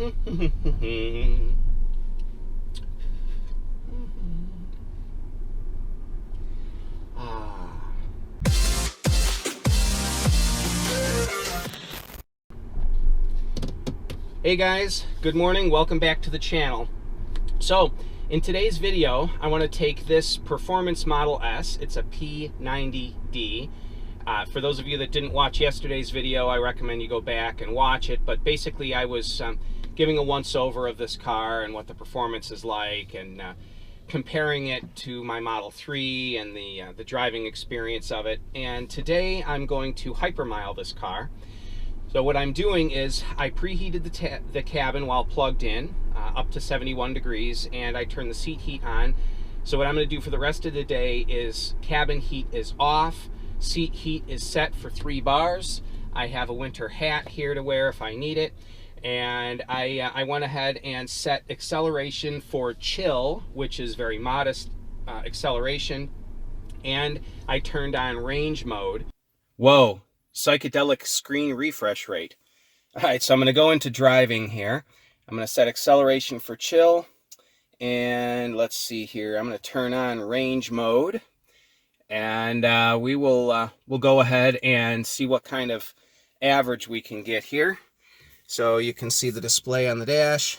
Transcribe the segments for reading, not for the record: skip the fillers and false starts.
Hey guys, good morning, welcome back to the channel. So in today's video I want to take this Performance Model S. It's a P90D. For those of you that didn't watch yesterday's video, I recommend you go back and watch it, but basically I was giving a once-over of this car and what the performance is like, and comparing it to my Model 3 and the driving experience of it. And today I'm going to hypermile this car. So what I'm doing is I preheated the cabin while plugged in up to 71 degrees, and I turned the seat heat on. So what I'm going to do for the rest of the day is cabin heat is off, seat heat is set for 3 bars. I have a winter hat here to wear if I need it, and I went ahead and set acceleration for chill, which is very modest acceleration, and I turned on range mode. Whoa. Psychedelic screen refresh rate. All right, so I'm going to go into driving here. I'm going to set acceleration for chill, and let's see here. I'm going to turn on range mode, and we'll go ahead and see what kind of average we can get here. So you can see the display on the dash.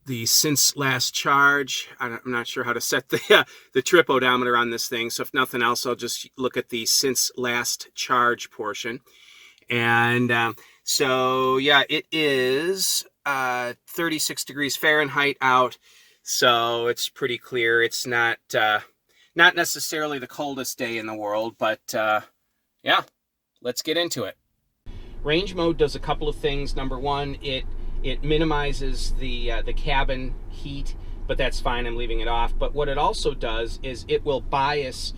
The since last charge, I'm not sure how to set the trip odometer on this thing, so if nothing else I'll just look at the since last charge portion. And so yeah, it is 36 degrees Fahrenheit out, so it's pretty clear. It's not necessarily the coldest day in the world, but yeah, let's get into it. Range mode does a couple of things. Number one, it minimizes the cabin heat, but that's fine, I'm leaving it off. But what it also does is it will bias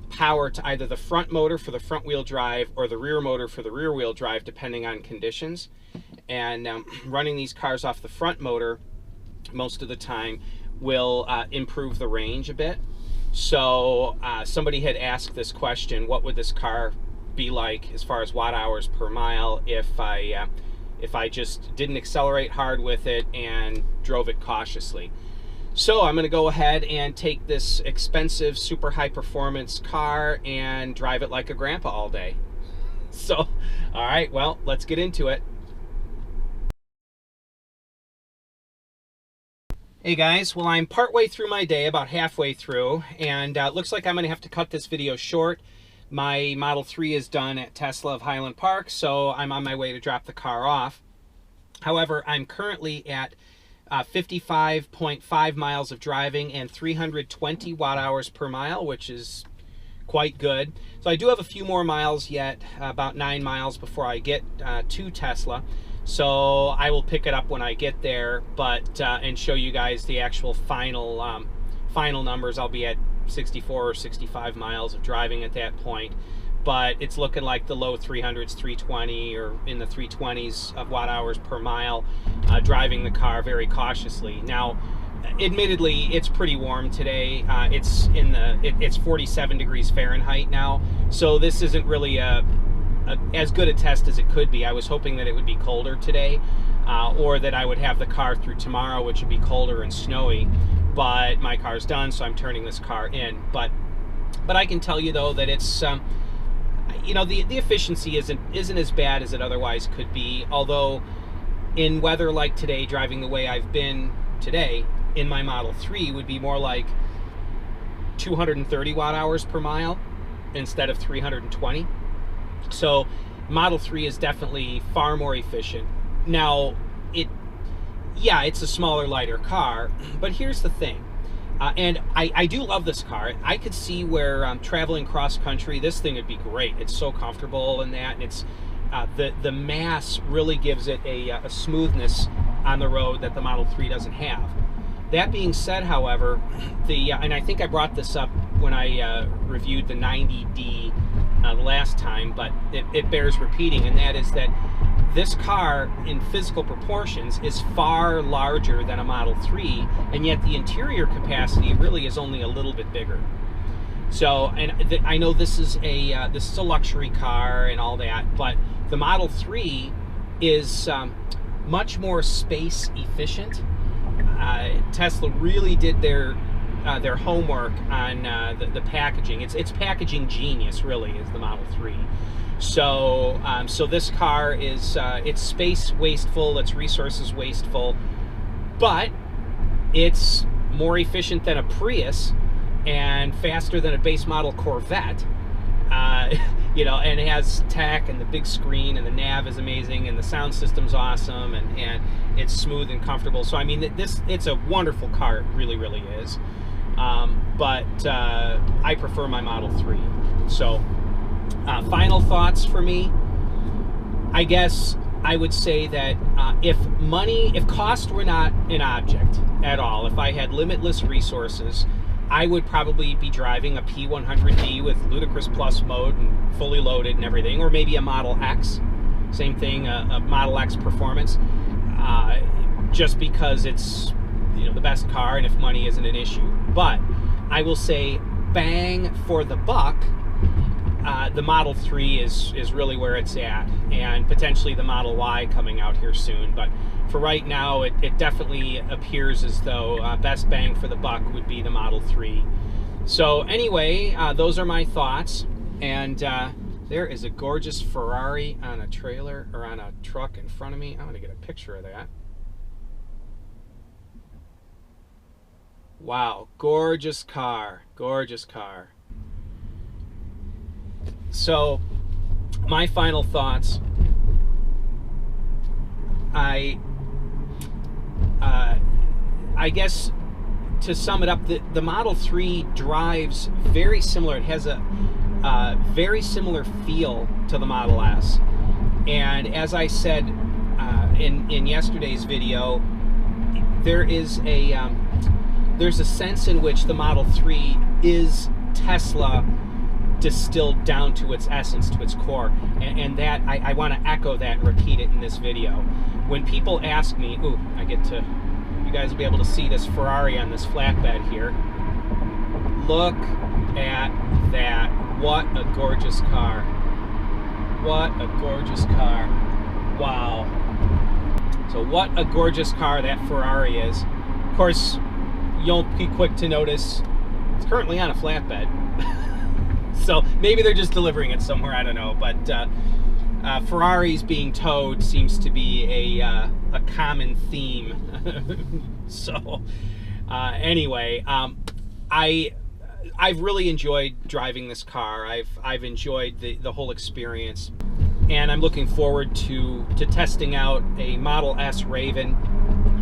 power to either the front motor for the front wheel drive or the rear motor for the rear wheel drive, depending on conditions. And running these cars off the front motor most of the time will improve the range a bit. So somebody had asked this question: what would this car be like as far as watt hours per mile if I just didn't accelerate hard with it and drove it cautiously? So I'm going to go ahead and take this expensive, super high performance car and drive it like a grandpa all day. So, all right, well, let's get into it. Hey guys, well, I'm partway through my day, about halfway through, and it looks like I'm going to have to cut this video short. My Model 3 is done at Tesla of Highland Park, so I'm on my way to drop the car off. However, I'm currently at 55.5 miles of driving and 320 watt hours per mile, which is quite good. So I do have a few more miles yet, about 9 miles before I get to Tesla. So I will pick it up when I get there, but and show you guys the actual final numbers. I'll be at 64 or 65 miles of driving at that point, but it's looking like the low 300s, 320 or in the 320s of watt hours per mile, driving the car very cautiously. Now, admittedly, it's pretty warm today. It's 47 degrees Fahrenheit now, so this isn't really as good a test as it could be. I was hoping that it would be colder today, or that I would have the car through tomorrow, which would be colder and snowy. But my car's done, so I'm turning this car in. But I can tell you though that it's you know, the efficiency isn't as bad as it otherwise could be. Although in weather like today, driving the way I've been today in my Model 3 would be more like 230 watt hours per mile instead of 320. So Model 3 is definitely far more efficient. Now, it's a smaller, lighter car, but here's the thing. And I do love this car. I could see where traveling cross country, this thing would be great. It's so comfortable in that, and it's the mass really gives it a smoothness on the road that the Model 3 doesn't have. That being said, however, and I think I brought this up when I reviewed the 90D last time, but it bears repeating, and that is that this car in physical proportions is far larger than a Model 3, and yet the interior capacity really is only a little bit bigger. So, and I know this is a luxury car and all that, but the Model 3 is much more space efficient. Tesla really did their homework on the packaging. It's packaging genius, really, is the Model 3. So so this car is it's space wasteful, it's resources wasteful, but it's more efficient than a Prius and faster than a base model Corvette. You know, and it has tech and the big screen and the nav is amazing and the sound system's awesome and it's smooth and comfortable. So I mean, it's a wonderful car. It really, really is. But I prefer my Model 3. So final thoughts for me. I guess I would say that if cost were not an object at all, if I had limitless resources, I would probably be driving a P100D with ludicrous plus mode and fully loaded and everything, or maybe a Model X. Same thing, a Model X Performance, just because it's, you know, the best car and if money isn't an issue. But I will say, bang for the buck, the Model 3 is really where it's at, and potentially the Model Y coming out here soon. But for right now, it definitely appears as though best bang for the buck would be the Model 3. So anyway, those are my thoughts. And there is a gorgeous Ferrari on a trailer, or on a truck in front of me. I'm going to get a picture of that. Wow, gorgeous car, gorgeous car. So my final thoughts, I guess to sum it up, the Model 3 drives very similar. It has a very similar feel to the Model S. And as I said in yesterday's video, there's a sense in which the Model 3 is Tesla distilled down to its essence, to its core, and that I want to echo that and repeat it in this video. When people ask me, you guys will be able to see this Ferrari on this flatbed here. Look at that. What a gorgeous car. What a gorgeous car. Wow. So what a gorgeous car that Ferrari is. Of course, you'll be quick to notice it's currently on a flatbed. So maybe they're just delivering it somewhere, I don't know. But Ferraris being towed seems to be a common theme. So anyway, I've really enjoyed driving this car. I've enjoyed the whole experience, and I'm looking forward to testing out a Model S Raven,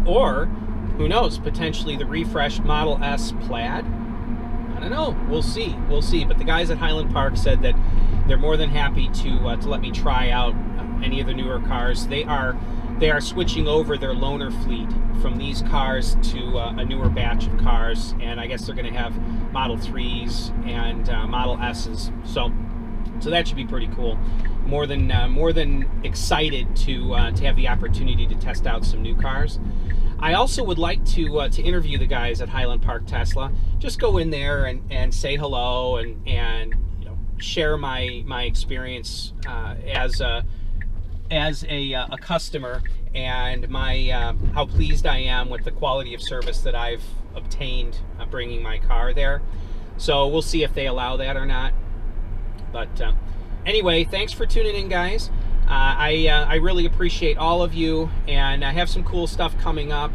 or who knows, potentially the refreshed Model S Plaid. I don't know. We'll see. We'll see. But the guys at Highland Park said that they're more than happy to let me try out any of the newer cars. They are switching over their loaner fleet from these cars to a newer batch of cars, and I guess they're going to have Model 3s and Model S's. So that should be pretty cool. More than excited to have the opportunity to test out some new cars. I also would like to interview the guys at Highland Park Tesla. Just go in there and say hello and you know, share my experience as a customer, and my how pleased I am with the quality of service that I've obtained bringing my car there. So we'll see if they allow that or not. But anyway, thanks for tuning in, guys. I really appreciate all of you, and I have some cool stuff coming up.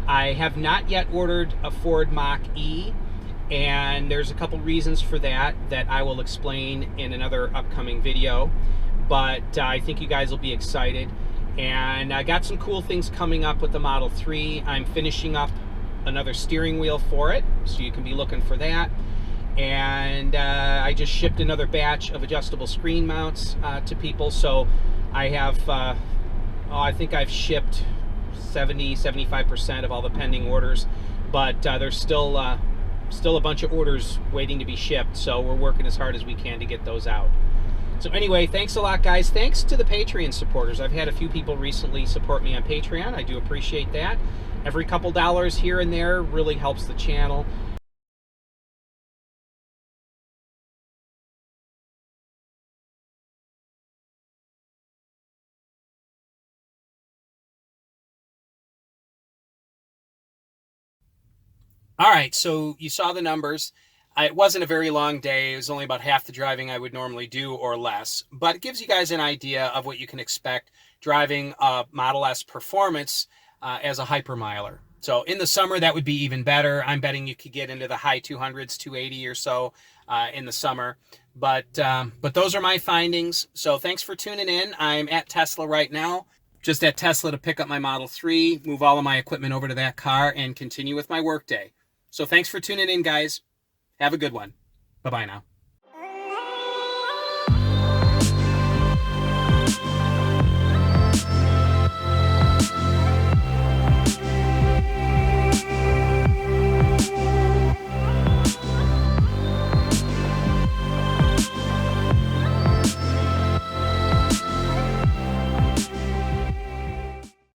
I have not yet ordered a Ford Mach-E, and there's a couple reasons for that I will explain in another upcoming video. But I think you guys will be excited. And I got some cool things coming up with the Model 3. I'm finishing up another steering wheel for it, so you can be looking for that. And I just shipped another batch of adjustable screen mounts to people. So I have, I think I've shipped 70–75% of all the pending orders. But there's still a bunch of orders waiting to be shipped. So we're working as hard as we can to get those out. So anyway, thanks a lot, guys. Thanks to the Patreon supporters. I've had a few people recently support me on Patreon. I do appreciate that. Every couple dollars here and there really helps the channel. All right, so you saw the numbers. It wasn't a very long day. It was only about half the driving I would normally do or less, but it gives you guys an idea of what you can expect driving a Model S Performance as a hypermiler. So in the summer, that would be even better. I'm betting you could get into the high 200s, 280 or so in the summer. But those are my findings. So thanks for tuning in. I'm at Tesla right now. Just at Tesla to pick up my Model 3, move all of my equipment over to that car, and continue with my workday. So thanks for tuning in, guys. Have a good one. Bye-bye now.